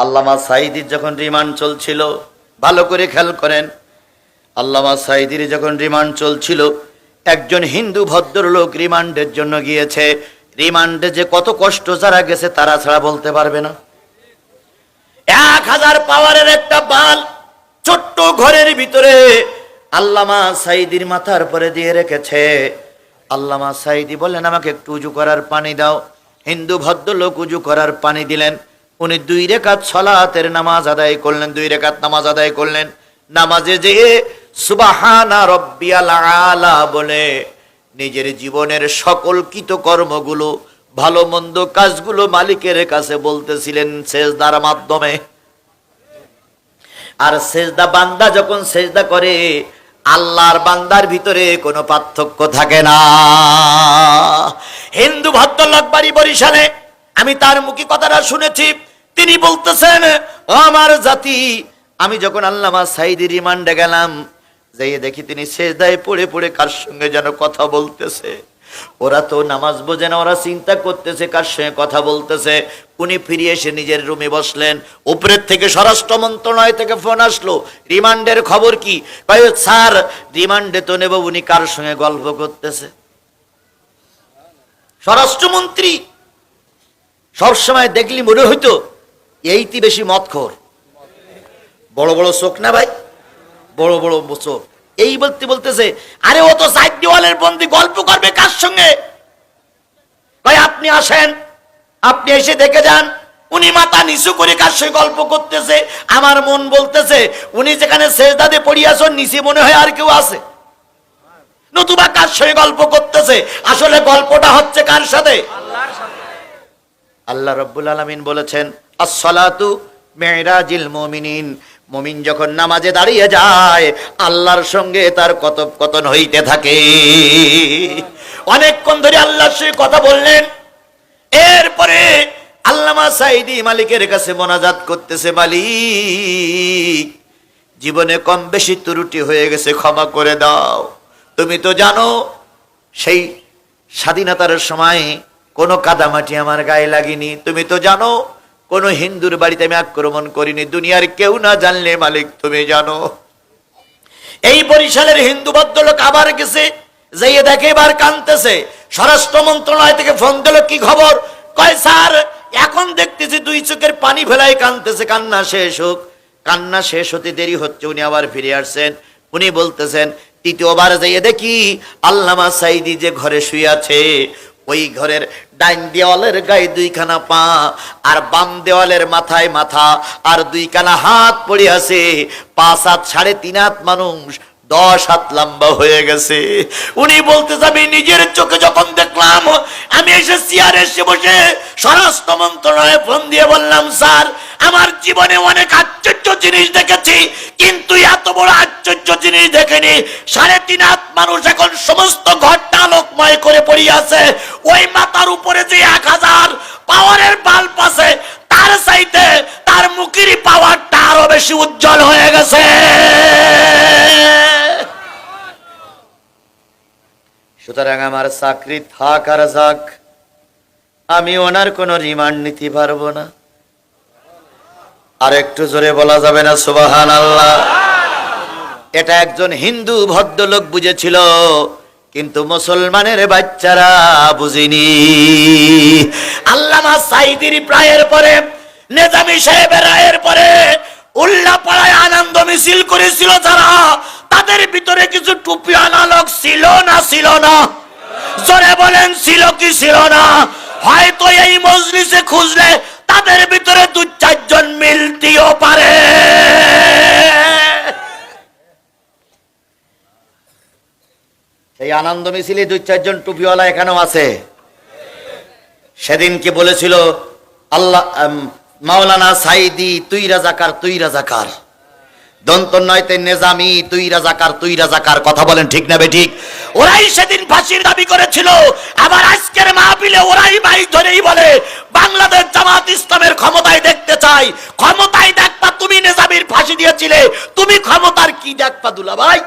আল্লামা সাঈদীর যখন রিমান্ড চলছিল, ভালো করে খেয়াল করেন, আল্লামা সাঈদীর যখন রিমান্ড চলছিল, একজন হিন্দু ভদ্রলোক রিমান্ডের জন্য গিয়েছে। রিমান্ডে যে কত কষ্ট যারা গেছে তারা ছাড়া বলতে পারবে না। 1000 পাওয়ারের একটা বাল ছোট্ট ঘরের ভিতরে আল্লামা সাঈদীর মাথার পরে দিয়ে রেখেছে। আল্লামা সাঈদী বললেন, আমাকে একটু উজু করার পানি দাও। হিন্দু ভদ্রলোক উজু করার পানি দিলেন। উনি 2 রাকাত সালাতের নামাজ আদায় করলেন। 2 রাকাত নামাজ আদায় করলেন। নামাজে যেয়ে সুবহানা রাব্বিয়াল আলা বলে নিজের জীবনের সকল কৃতকর্মগুলো, ভালো মন্দ কাজগুলো মালিকের কাছে বলতেছিলেন সেজদার মাধ্যমে। আর সেজদা বান্দা যখন সেজদা করে, আল্লাহর বান্দার ভিতরে কোনো পার্থক্য থাকে না। হিন্দু ভদ্রলোক বাড়ি বরিশালে, আমি তার মুখে কথাটা শুনেছি। তিনি বলতেছেন, আমার জাতি, আমি যখন আল্লামা সাঈদীর রিমান্ডে গেলাম, যাইয়ে দেখি তিনি সেজদায় পড়ে পড়ে কার সঙ্গে যেন কথা বলতেছে। ওরা তো নামাজ বোঝে না, ওরা চিন্তা করতেছে কার সঙ্গে কথা বলতেছে। উনি ফিরে এসে নিজের রুমে বসলেন। উপরের থেকে স্বরাষ্ট্র মন্ত্রণালয় থেকে ফোন আসলো, রিমান্ডের খবর কি? স্যার, রিমান্ডে তো নেব, উনি কার সঙ্গে গল্প করতেছে। স্বরাষ্ট্রমন্ত্রী সবসময় দেখলি মনে হইতো এইটি বেশি মদখোর, বড় বড় চোখ না ভাই, বড় বড় চোখ। এই বলতে বলতেছে, আরে ও তো সাইড দেওয়ালের বন্দি, গল্প করবে কার সঙ্গে? ভাই আপনি আসেন, আপনি এসে দেখে যান উনি মাথা নিচু করে কার সঙ্গে গল্প করতেছে। আমার মন বলতেছে, উনি যেখানে সেজদাতে পড়িয়াছেন নিচে মনে হয় আর কেউ আছে, নতুবা কার সঙ্গে গল্প করতেছে। আসলে গল্পটা হচ্ছে কার সাথে? আল্লাহর সাথে। আল্লাহ রাব্বুল আলামিন বলেছেন, আস-সালাতু মিরাজিল মুমিনিন। মুমিন যখন নামাজে দাঁড়িয়ে যায়, আল্লাহর সঙ্গে তার কথোপকথন হইতে থাকে। অনেকক্ষণ ধরে আল্লাহর সঙ্গে কথা বললেন। এরপরে আল্লামা সাঈদী মালিকের কাছে মোনাজাত করতেছে, মালিক, জীবনে কম বেশি ত্রুটি হয়ে গেছে, ক্ষমা করে দাও। তুমি তো জানো সেই স্বাধীনতার সময় কোনো কাদামাটি আমার গায়ে লাগেনি। তুমি তো জানো কোনো হিন্দুর বাড়িতে আমি আক্রমণ করিনি। দুনিয়ার কেউ না জানলে মালিক তুমি জানো। এই বরিশালের হিন্দু ভদ্রলোক আবার গেছে, যাইয়ে দেখে এবার কাঁদতেছে। স্বরাষ্ট্র মন্ত্রণালয় থেকে ফোন দিল, কি খবর? কয় স্যার, এখন দেখতেছি 2 চোখের পানি ফেলায় কাঁদতেছে, কান্না শেষ হোক। কান্না শেষ হতে দেরি হচ্ছে, উনি আবার ফিরে আসছেন। উনি বলতেছেন, তৃতীয়বার যাইয়ে দেখি আল্লামা সাঈদী যে ঘরে শুয়ে আছে, ওই ঘরের ডাইন দেওয়ালের গায়ে 2 খানা পা, আর বাম দেওয়ালের মাথায় মাথা, আর 2 খানা হাত পড়ে আছে। 5 হাত 3.5 হাত মানুষ, 10 হাত লম্বা হয়ে গেছে। উনি বলতেছে, আমি নিজের চোখে যখন দেখলাম, আমি এসে চেয়ারে এসে বসে স্বরাষ্ট্র মন্ত্রণালয়ে ফোন দিয়ে বললাম, স্যার, আমার জীবনে অনেক আশ্চর্য জিনিস দেখেছি, কিন্তু এত বড় আশ্চর্য জিনিস দেখিনি। 3.5 হাত মানুষ এখন সমস্ত ঘরটা আলোকময় করে পড়ে আছে। ওই মাথার উপরে যে 1000 পাওয়ারের বাল্ব আছে, তার চাইতে তার মুখের পাওয়ারটা আরো বেশি উজ্জ্বল হয়ে গেছে। সুতরাং আমার চাকরি থাক আর যাক, আমি ওনার কোনো রিমান্ড নিতে পারবো না। আর একটু জোরে বলা যাবে না সুবহানাল্লাহ? এটা একজন হিন্দু ভদ্রলোক বুঝেছিল, কিন্তু মুসলমানের বাচ্চারা বুঝিনি। আল্লামা সাঈদীর রায়ের পরে, নেজামী সাহেবের রায়ের পরে উল্লাপাড়ায় আনন্দ মিছিল করেছিল যারা, তাদের ভিতরে কিছু টুপিওয়ালা লোক ছিল না? ছিল না? জোরে বলেন, ছিল কি ছিল না? হয়তো এই মজলিসে খুঁজলে তাদের ভিতরে 2-4 জন মিলতেও পারে। এই আনন্দ মিছিলে 2-4 জন টুপিওয়ালা এখানেও আছে। সেদিন কি বলেছিল আল্লাহ মাওলানা সাঈদী, তুই রাজাকার, তুই রাজাকার। দন্তন্নয়তে নেজামি, তুই রাজাকার, তুই রাজাকার। কথা বলেন ঠিক না বেঠিক? ওরাই সেদিন ফাঁসির দাবি করেছিল, আবার আজকের মাহফিলে ওরাই মাইক ধরেই বলে, বাংলাদেশ জামাত ইসলামের ক্ষমতায় দেখতে চাই। ক্ষমতায় দেখবা, তুমি নেজামির ফাঁসি দিয়েছিলে, তুমি ক্ষমতার কি দেখবা দুলা ভাই?